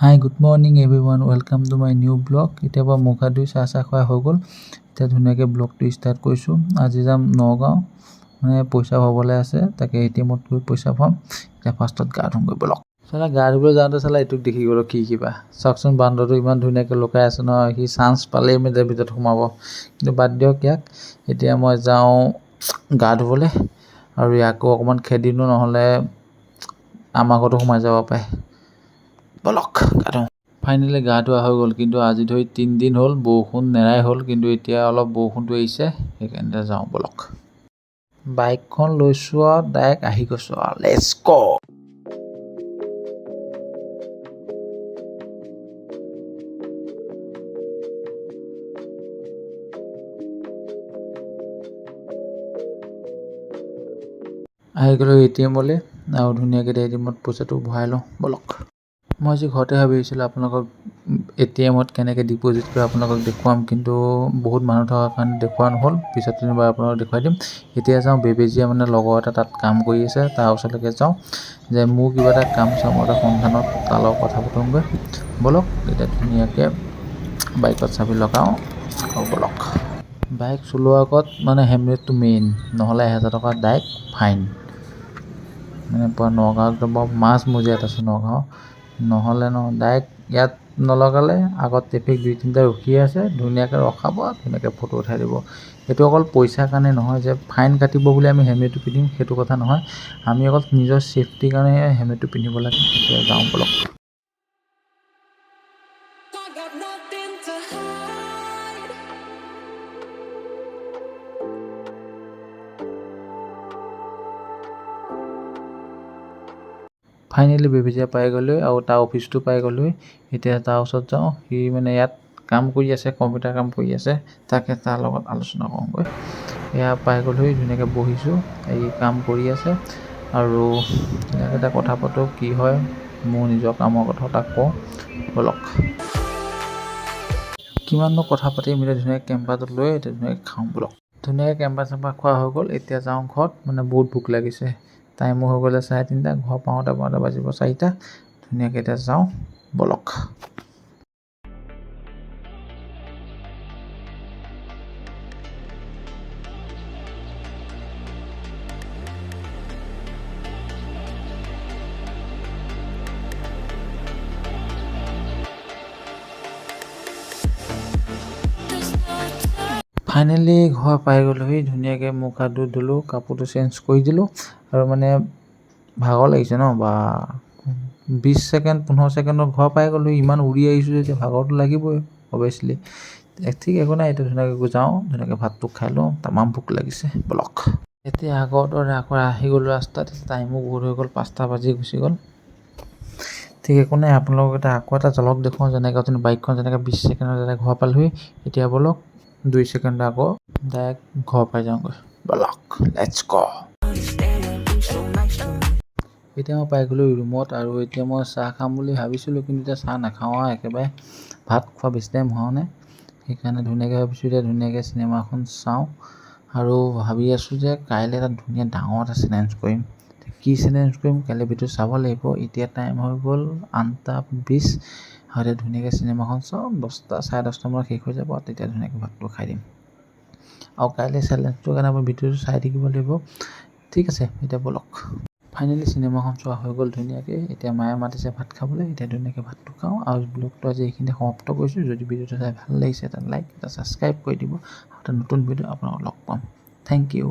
Hi good morning everyone welcome to my new blog. এতিয়াৰ পৰা মুখ হাত ধুই চাহ খোৱা হৈ গ'ল। এতিয়া ধুনীয়াকৈ ব্লগটো ষ্টাৰ্ট কৰিছোঁ। আজি যাম নগাঁও, মানে পইচা ভৰাবলৈ আছে, তাকে ATM-ত গৈ পইচা ভৰাম। এতিয়া ফাৰ্ষ্টত গা ধুম গৈ ব'লক। চালা গা ধুবলৈ যাওঁতে চালা এইটোক দেখি গ'লো কি কিবা চাওকচোন, বান্দৰটো ইমান ধুনীয়াকৈ লুকাই আছে নহয়, সি চান্স পালেই মেলে ভিতৰত সোমাব, কিন্তু বাদ দিয়ক ইয়াক। এতিয়া মই যাওঁ গা ধুবলৈ, আৰু ইয়াকো অকণমান খেদি দিওঁ, নহ'লে আমাৰ ঘৰতো সোমাই যাব পাৰে। ব'লক গা ধুওঁ। ফাইনেলি গা ধোৱা হৈ গ'ল, কিন্তু আজি ধৰি 3 দিন হ'ল বৰষুণ নেৰাই হ'ল, কিন্তু এতিয়া অলপ বৰষুণটো এৰিছে, সেইকাৰণে যাওঁ ব'লক। বাইকখন লৈছোঁ আৰু ডাইৰেক্ট আহি গৈছোঁ আৰু লেটছ গ'। আহি গ'লোঁ ATM-লৈ, আৰু ধুনীয়াকৈ ATM-ত পইচাটো ভৰাই লওঁ ব'লক। মই আজি ঘৰতে ভাবি আহিছিলোঁ আপোনালোকক ATM-ত কেনেকৈ ডিপ'জিট কৰে আপোনালোকক দেখুৱাম, কিন্তু বহুত মানুহ থকাৰ কাৰণে দেখুওৱা নহ'ল। পিছত যেনিবা আপোনালোকক দেখুৱাই দিম। এতিয়া যাওঁ বেবেজীয়া, মানে লগৰ এটা তাত কাম কৰি আছে, তাৰ ওচৰলৈকে যাওঁ, যে মোৰ কিবা এটা কাম চামৰ এটা সন্ধানত তাৰ লগত কথা পাতোঁগৈ ব'লক। এতিয়া ধুনীয়াকৈ বাইকত চাবি লগাওঁ আৰু ব'লক। বাইক চলোৱাৰ আগত মানে হেলমেটটো মেইন, নহ'লে 1000 টকা ডাইৰেক্ট ফাইন। মানে পুৰা নগাঁও একদম মাজ মজিয়াত আছোঁ নগাঁও, নহ'লে ডাইৰেক্ট ইয়াত নলগালে আগত ট্ৰেফিক 2-3টা ৰখিয়ে আছে, ধুনীয়াকৈ ৰখাব, ধুনীয়াকৈ ফটো উঠাই দিব। এইটো অকল পইচাৰ কাৰণে নহয় যে ফাইন কাটিব বুলি আমি হেলমেটটো পিন্ধিম, সেইটো কথা নহয়। আমি অকল নিজৰ ছেফটিৰ কাৰণে হেলমেটটো পিন্ধিব লাগে। এতিয়া যাওঁ ব'লক। ফাইনেলি বেবেজীয়া পাই গ'লোঁ, আৰু তাৰ অফিচটো পাই গ'লোঁ। এতিয়া তাৰ ওচৰত যাওঁ, সি মানে ইয়াত কাম কৰি আছে, কম্পিউটাৰ কাম কৰি আছে, তাকে তাৰ লগত আলোচনা কৰোঁগৈ। এয়া পাই গ'লোঁ, ধুনীয়াকৈ বহিছোঁ, এই কাম কৰি আছে, আৰু ধুনীয়াকৈ এটা কথা পাতোঁ, কি হয় মোৰ নিজৰ কামৰ কথা তাক কওঁ ব'লক। কিমাননো কথা পাতিম, এতিয়া ধুনীয়াকৈ কেম্পাছত লৈ এতিয়া ধুনীয়াকৈ খাওঁ ব'লক। ধুনীয়াকৈ কেম্পাছ খোৱা হৈ গ'ল। এতিয়া যাওঁ ঘৰত, মানে বহুত ভোক লাগিছে, টাইমো হৈ গ'লে 3:30, ঘৰ পাওঁতে বাজিব 4টা। ধুনীয়াকৈ এতিয়া যাওঁ ব'লক। ফাইনেলি ঘৰ পাই গ'লোহি, ধুনীয়াকৈ মুখ হাত ধুলোঁ, কাপোৰটো চেঞ্জ কৰি দিলোঁ, আৰু মানে ভাগৰ লাগিছে ন, বা 20 ছেকেণ্ড 15 ছেকেণ্ডত ঘৰ পাই গ'লোঁ। ইমান উৰি আহিছোঁ যেতিয়া ভাগৰটো লাগিবই অভিয়াছলি। ঠিক একো নাই, এতিয়া ধুনীয়াকৈ যাওঁ, ধুনীয়াকৈ ভাতটো খাই লওঁ, তামাম ভোক লাগিছে ব'লক। এতিয়া আগৰ দৰে আকৌ আহি গ'লোঁ ৰাস্তাত, টাইমো বহুত হৈ গ'ল, 5টা বাজি গুচি গ'ল। ঠিক একো নাই, আপোনালোকক এতিয়া আকৌ এটা ঝলক দেখুৱাওঁ, যেনেকৈ আপুনি বাইকখন যেনেকৈ 20 ছেকেণ্ডত যেনেকৈ ঘৰ পালোহি, এতিয়া ব'লক 2 ছেকেণ্ড আকৌ ডাইৰেক্ট ঘৰ পাই যাওঁগৈ ব'লক, লেটছ গ'। এতিয়া মই পাই গ'লোঁ ৰুমত, আৰু এতিয়া মই চাহ খাম বুলি ভাবিছিলোঁ, কিন্তু এতিয়া চাহ নাখাওঁ আৰু একেবাৰে ভাত খোৱা বেছি টাইম হোৱাও নাই, সেইকাৰণে ধুনীয়াকৈ ভাবিছোঁ এতিয়া ধুনীয়াকৈ চিনেমা এখন চাওঁ, আৰু ভাবি আছোঁ যে কাইলৈ এটা ধুনীয়া ডাঙৰ এটা চেলেঞ্জ কৰিম। কি চেলেঞ্জ কৰিম কাইলৈ ভিডিঅ' চাব লাগিব। এতিয়া টাইম হৈ গ'ল 8:20, আৰু এতিয়া ধুনীয়াকৈ চিনেমাখন চাওঁ, 10টা 10:30 মানত শেষ হৈ যাব, তেতিয়া ধুনীয়াকৈ ভাতটো খাই দিম। আৰু কাইলৈ চেলেঞ্জটোৰ কাৰণে আপুনি ভিডিঅ'টো চাই থাকিব লাগিব, ঠিক আছে। এতিয়া ব'লক। ফাইনেলি চিনেমাখন চোৱা হৈ গ'ল ধুনীয়াকৈ। এতিয়া মায়ে মাতিছে ভাত খাবলৈ, এতিয়া ধুনীয়াকৈ ভাতটো খাওঁ, আৰু ব্লগটো আজি এইখিনিতে সমাপ্ত কৰিছোঁ। যদি ভিডিঅ'টো চাই ভাল লাগিছে এটা লাইক, এটা ছাবস্ক্ৰাইব কৰি দিব, আৰু এটা নতুন ভিডিঅ' আপোনালোকক লগ পাম। Thank U.